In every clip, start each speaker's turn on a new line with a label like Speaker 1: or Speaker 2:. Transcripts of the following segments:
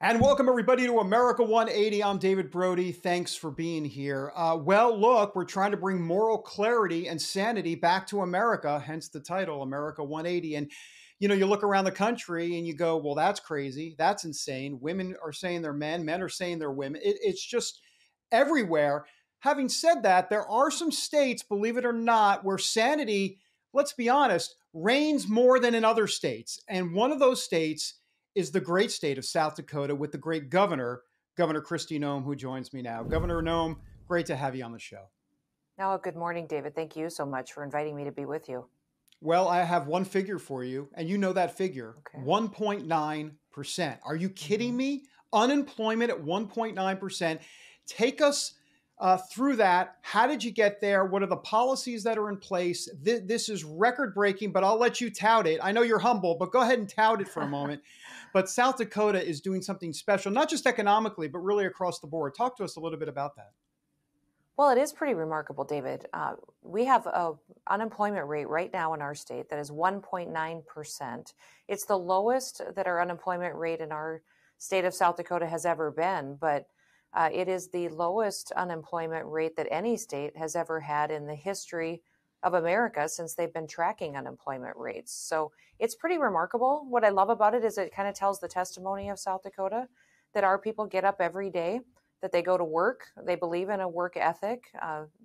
Speaker 1: And welcome everybody to America 180. I'm David Brody. Thanks for being here. Well, look, we're trying to bring moral clarity and sanity back to America, hence the title, America 180. And, you look around the country and you go, well, that's crazy. That's insane. Women are saying they're men are saying they're women. It's just everywhere. Having said that, there are some states, believe it or not, where sanity, let's be honest, reigns more than in other states. And one of those states is the great state of South Dakota with the great governor, Governor Kristi Noem, who joins me now. Governor Noem, great to have you on the show.
Speaker 2: Oh, good morning, David. Thank you so much for inviting me to be with you.
Speaker 1: Well, I have one figure for you, and you know that figure,
Speaker 2: Okay.
Speaker 1: 1.9%. Are you kidding me? Unemployment at 1.9%. Take us through that. How did you get there? What are the policies that are in place? This is record breaking, but I'll let you tout it. I know you're humble, but go ahead and tout it for a moment. But South Dakota is doing something special, not just economically, but really across the board. Talk to us a little bit about that.
Speaker 2: Well, it is pretty remarkable, David. We have an unemployment rate right now in our state that is 1.9%. It's the lowest that our unemployment rate in our state of South Dakota has ever been, but it is the lowest unemployment rate that any state has ever had in the history of America since they've been tracking unemployment rates. So it's pretty remarkable. What I love about it is it kind of tells the testimony of South Dakota that our people get up every day, that they go to work, they believe in a work ethic,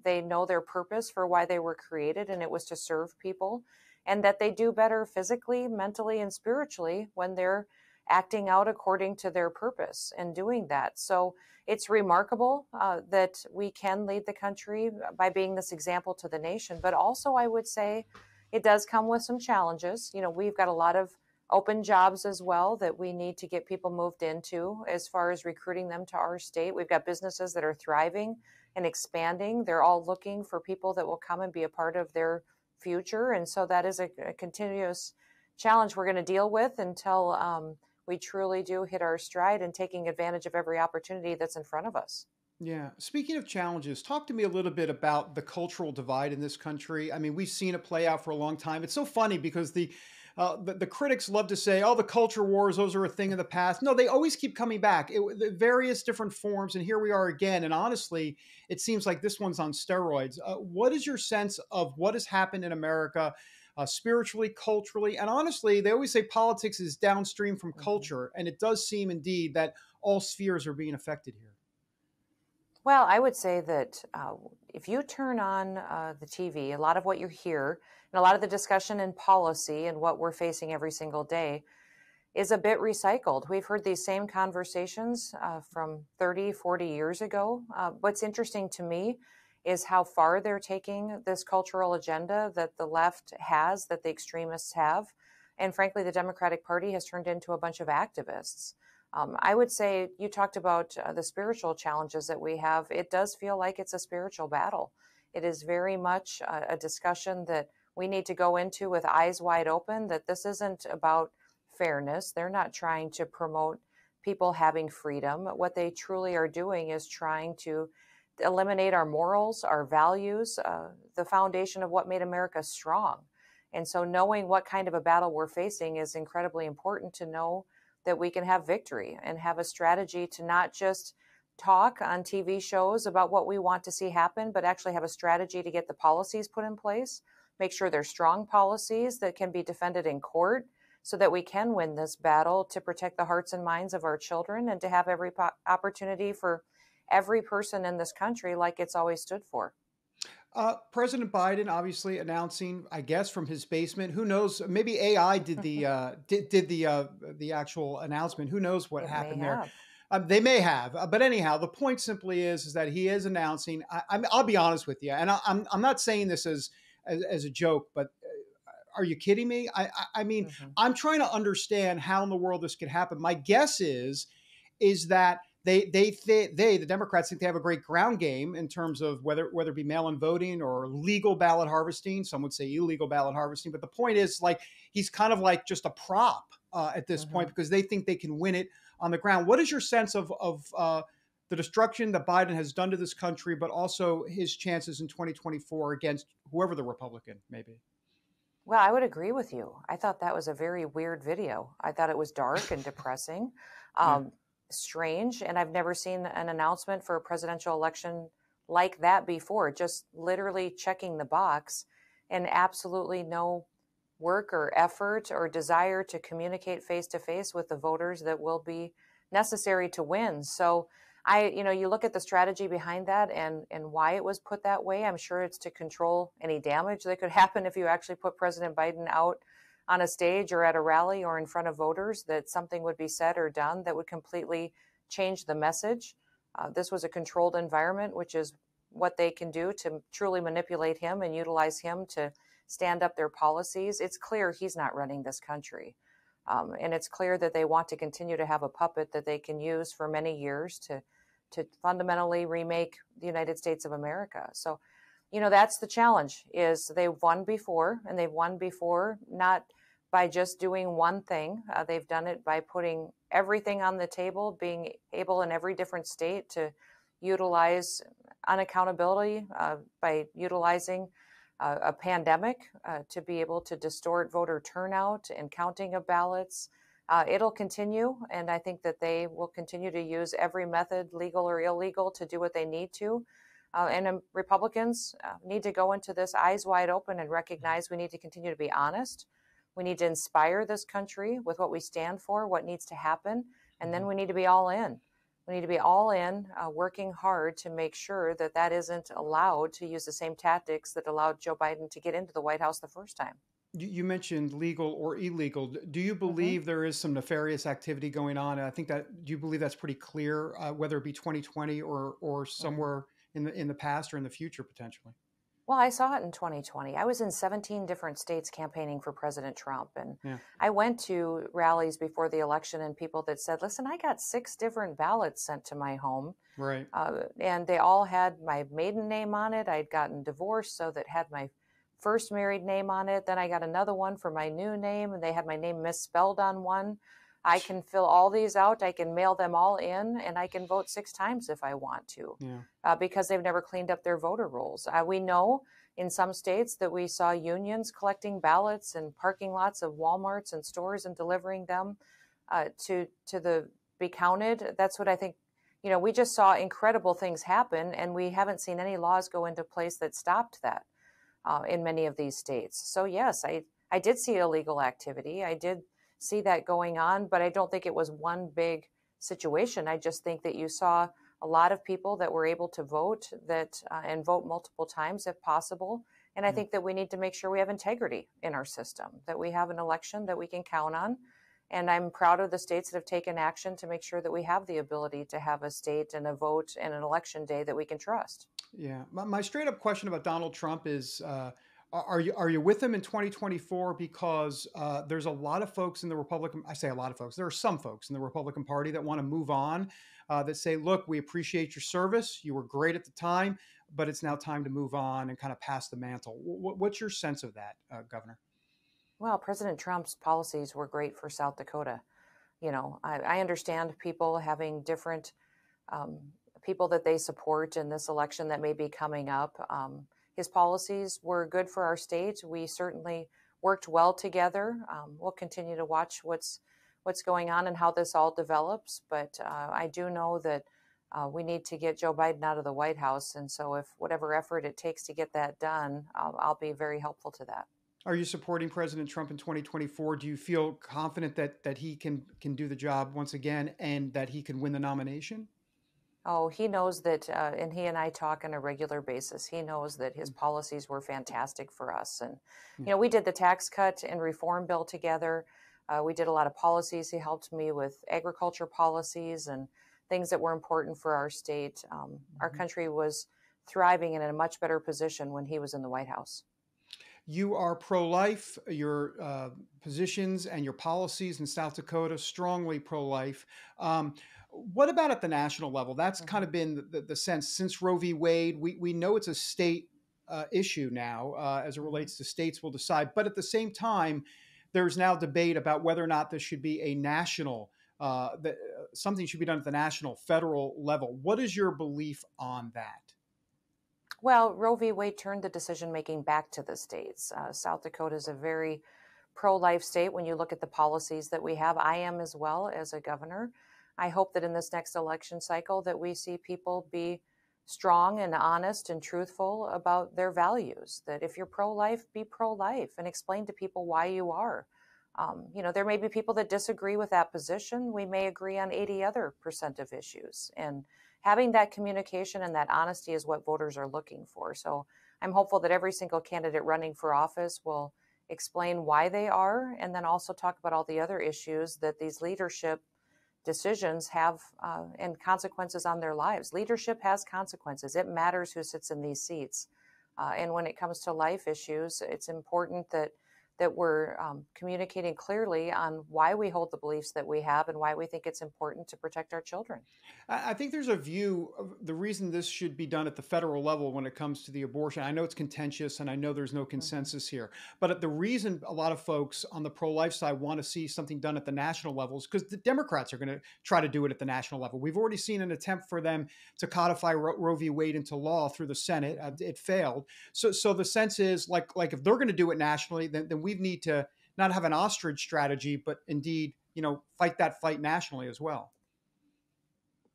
Speaker 2: they know their purpose for why they were created, and it was to serve people, and that they do better physically, mentally, and spiritually when they're acting out according to their purpose and doing that. So it's remarkable that we can lead the country by being this example to the nation. But also, I would say it does come with some challenges. We've got a lot of open jobs as well that we need to get people moved into as far as recruiting them to our state. We've got businesses that are thriving and expanding. They're all looking for people that will come and be a part of their future. And so that is a continuous challenge we're going to deal with until we truly do hit our stride and taking advantage of every opportunity that's in front of us.
Speaker 1: Yeah. Speaking of challenges, talk to me a little bit about the cultural divide in this country. I mean, we've seen it play out for a long time. It's so funny because the critics love to say, "Oh, the culture wars; those are a thing of the past." No, they always keep coming back, the various different forms, and here we are again. And honestly, it seems like this one's on steroids. What is your sense of what has happened in America? Spiritually, culturally, and honestly, they always say politics is downstream from culture, and it does seem indeed that all spheres are being affected here.
Speaker 2: Well, I would say that if you turn on the TV, a lot of what you hear and a lot of the discussion in policy and what we're facing every single day is a bit recycled. We've heard these same conversations from 30, 40 years ago. What's interesting to me is how far they're taking this cultural agenda that the left has, that the extremists have. And frankly, the Democratic Party has turned into a bunch of activists. I would say you talked about the spiritual challenges that we have. It does feel like it's a spiritual battle. It is very much a discussion that we need to go into with eyes wide open, that this isn't about fairness. They're not trying to promote people having freedom. What they truly are doing is trying to eliminate our morals, our values, the foundation of what made America strong. And so knowing what kind of a battle we're facing is incredibly important to know that we can have victory and have a strategy to not just talk on TV shows about what we want to see happen, but actually have a strategy to get the policies put in place, make sure they're strong policies that can be defended in court so that we can win this battle to protect the hearts and minds of our children and to have every opportunity for every person in this country like it's always stood for.
Speaker 1: President Biden obviously announcing, I guess, from his basement. Who knows? Maybe AI did the actual announcement. Who knows what happened there? They may have, but anyhow, the point simply is that he is announcing. I'll be honest with you, and I'm not saying this as a joke, but are you kidding me? I mean, I'm trying to understand how in the world this could happen. My guess is that the Democrats think they have a great ground game in terms of whether it be mail-in voting or legal ballot harvesting. Some would say illegal ballot harvesting. But the point is, like, he's kind of like just a prop at this point because they think they can win it on the ground. What is your sense of the destruction that Biden has done to this country, but also his chances in 2024 against whoever the Republican may be?
Speaker 2: Well, I would agree with you. I thought that was a very weird video. I thought it was dark and depressing.
Speaker 1: Yeah.
Speaker 2: strange, and I've never seen an announcement for a presidential election like that before, just literally checking the box and absolutely no work or effort or desire to communicate face to face with the voters that will be necessary to win. So you look at the strategy behind that and why it was put that way. I'm sure it's to control any damage that could happen if you actually put President Biden out on a stage or at a rally or in front of voters, that something would be said or done that would completely change the message. This was a controlled environment, which is what they can do to truly manipulate him and utilize him to stand up their policies. It's clear he's not running this country. And it's clear that they want to continue to have a puppet that they can use for many years to fundamentally remake the United States of America. So, that's the challenge, is they've won before, and they've won before not by just doing one thing. They've done it by putting everything on the table, being able in every different state to utilize unaccountability, by utilizing a pandemic to be able to distort voter turnout and counting of ballots. It'll continue, and I think that they will continue to use every method, legal or illegal, to do what they need to. And Republicans need to go into this eyes wide open and recognize we need to continue to be honest. We need to inspire this country with what we stand for, what needs to happen, and then we need to be all in. We need to be all in, working hard to make sure that that isn't allowed to use the same tactics that allowed Joe Biden to get into the White House the first time.
Speaker 1: You mentioned legal or illegal. Do you believe there is some nefarious activity going on? I think that, do you believe that's pretty clear, whether it be 2020 or somewhere in the past or in the future potentially?
Speaker 2: Well, I saw it in 2020. I was in 17 different states campaigning for President Trump. And I went to rallies before the election and people that said, listen, I got 6 different ballots sent to my home.
Speaker 1: Right.
Speaker 2: And they all had my maiden name on it. I'd gotten divorced, so that had my first married name on it. Then I got another one for my new name, and they had my name misspelled on one. I can fill all these out. I can mail them all in, and I can vote 6 times if I want to, because they've never cleaned up their voter rolls. We know in some states that we saw unions collecting ballots in parking lots of Walmarts and stores and delivering them to be counted. That's what I think. We just saw incredible things happen, and we haven't seen any laws go into place that stopped that in many of these states. So yes, I did see illegal activity. I did see that going on, but I don't think it was one big situation. I just think that you saw a lot of people that were able to vote and vote multiple times if possible. And I think that we need to make sure we have integrity in our system, that we have an election that we can count on. And I'm proud of the states that have taken action to make sure that we have the ability to have a state and a vote and an election day that we can trust.
Speaker 1: Yeah. My straight up question about Donald Trump is, are you with him in 2024? Because there's a lot of folks in the Republican, I say a lot of folks, there are some folks in the Republican Party that want to move on, that say, look, we appreciate your service. You were great at the time, but it's now time to move on and kind of pass the mantle. What's your sense of that, Governor?
Speaker 2: Well, President Trump's policies were great for South Dakota. I understand people having different people that they support in this election that may be coming up. His policies were good for our state. We certainly worked well together. We'll continue to watch what's going on and how this all develops. But I do know that we need to get Joe Biden out of the White House. And so if whatever effort it takes to get that done, I'll be very helpful to that.
Speaker 1: Are you supporting President Trump in 2024? Do you feel confident that he can do the job once again and that he can win the nomination?
Speaker 2: Oh, he knows that, and he and I talk on a regular basis. He knows that his policies were fantastic for us. And, we did the tax cut and reform bill together. We did a lot of policies. He helped me with agriculture policies and things that were important for our state. Our country was thriving and in a much better position when he was in the White House.
Speaker 1: You are pro-life. Your positions and your policies in South Dakota, strongly pro-life. What about at the national level? That's kind of been the sense since Roe v. Wade. We know it's a state issue now as it relates to states will decide. But at the same time, there's now debate about whether or not this should be a national, something should be done at the national, federal level. What is your belief on that?
Speaker 2: Well, Roe v. Wade turned the decision-making back to the states. South Dakota is a very pro-life state when you look at the policies that we have. I am as well as a governor. I hope that in this next election cycle that we see people be strong and honest and truthful about their values, that if you're pro-life, be pro-life and explain to people why you are. There may be people that disagree with that position. We may agree on 80 other percent of issues. And having that communication and that honesty is what voters are looking for. So I'm hopeful that every single candidate running for office will explain why they are, and then also talk about all the other issues that these leadership decisions have and consequences on their lives. Leadership has consequences. It matters who sits in these seats. And when it comes to life issues, it's important that we're communicating clearly on why we hold the beliefs that we have and why we think it's important to protect our children.
Speaker 1: I think there's a view of the reason this should be done at the federal level when it comes to the abortion. I know it's contentious and I know there's no consensus here, but the reason a lot of folks on the pro-life side want to see something done at the national level is because the Democrats are going to try to do it at the national level. We've already seen an attempt for them to codify Roe v. Wade into law through the Senate. It failed. So the sense is like if they're going to do it nationally, then we need to not have an ostrich strategy, but indeed, fight that fight nationally as well.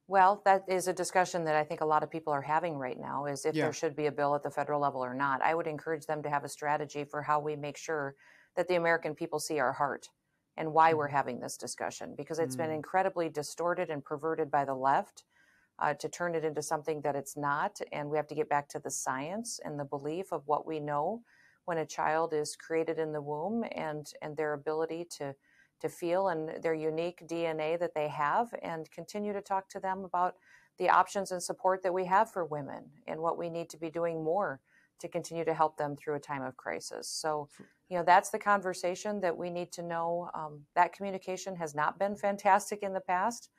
Speaker 2: Well, that is a discussion that I think a lot of people are having right now, is if
Speaker 1: Yeah.
Speaker 2: there should be a bill at the federal level or not. I would encourage them to have a strategy for how we make sure that the American people see our heart and why we're having this discussion, because it's been incredibly distorted and perverted by the left to turn it into something that it's not. And we have to get back to the science and the belief of what we know when a child is created in the womb, and their ability to feel and their unique DNA that they have, and continue to talk to them about the options and support that we have for women and what we need to be doing more to continue to help them through a time of crisis. So, that's the conversation that we need to know. That communication has not been fantastic in the past,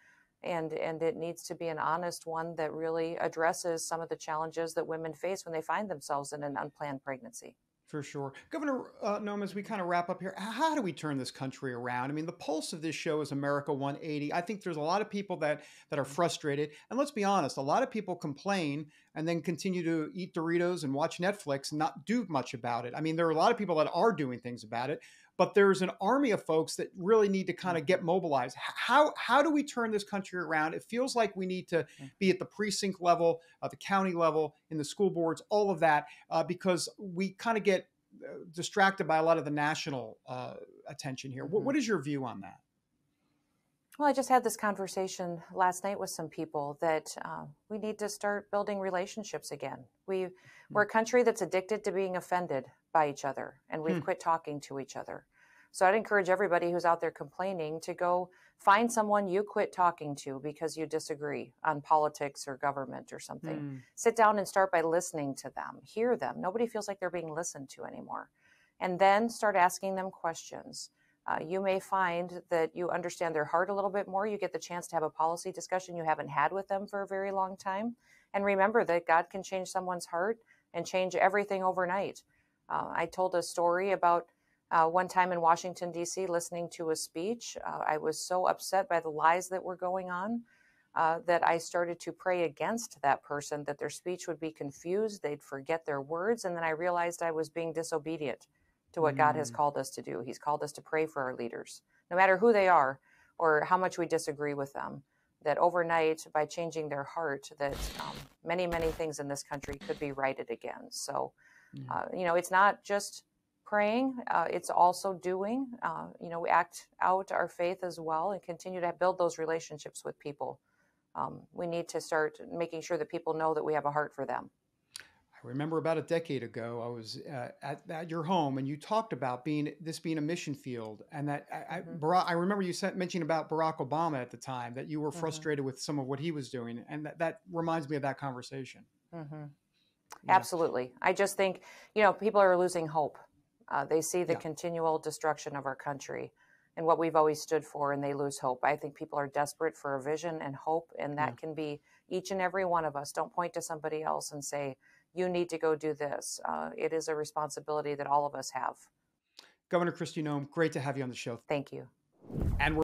Speaker 2: and it needs to be an honest one that really addresses some of the challenges that women face when they find themselves in an unplanned pregnancy.
Speaker 1: For sure. Governor Noem, as we kind of wrap up here, how do we turn this country around? I mean, the pulse of this show is America 180. I think there's a lot of people that are frustrated. And let's be honest, a lot of people complain and then continue to eat Doritos and watch Netflix and not do much about it. I mean, there are a lot of people that are doing things about it, but there's an army of folks that really need to kind of get mobilized. How do we turn this country around? It feels like we need to be at the precinct level, the county level, in the school boards, all of that, because we kind of get distracted by a lot of the national attention here. What is your view on that?
Speaker 2: Well, I just had this conversation last night with some people that we need to start building relationships again. We're a country that's addicted to being offended by each other, and we've quit talking to each other. So I'd encourage everybody who's out there complaining to go find someone you quit talking to because you disagree on politics or government or something. Sit down and start by listening to them, hear them. Nobody feels like they're being listened to anymore. And then start asking them questions. You may find that you understand their heart a little bit more. You get the chance to have a policy discussion you haven't had with them for a very long time. And remember that God can change someone's heart and change everything overnight. I told a story about one time in Washington, D.C., listening to a speech. I was so upset by the lies that were going on that I started to pray against that person, that their speech would be confused, they'd forget their words, and then I realized I was being disobedient to what God has called us to do. He's called us to pray for our leaders, no matter who they are or how much we disagree with them, that overnight, by changing their heart, that many, many things in this country could be righted again. So, it's not just praying, it's also doing. We act out our faith as well and continue to build those relationships with people. We need to start making sure that people know that we have a heart for them.
Speaker 1: I remember about a decade ago, I was at your home, and you talked about being a mission field, and that I remember you mentioning about Barack Obama at the time, that you were frustrated with some of what he was doing, and that reminds me of that conversation.
Speaker 2: Yeah. Absolutely. I just think, people are losing hope. They see the continual destruction of our country and what we've always stood for, and they lose hope. I think people are desperate for a vision and hope, and that can be each and every one of us. Don't point to somebody else and say, you need to go do this. It is a responsibility that all of us have.
Speaker 1: Governor Kristi Noem, great to have you on the show.
Speaker 2: Thank you.
Speaker 1: And we're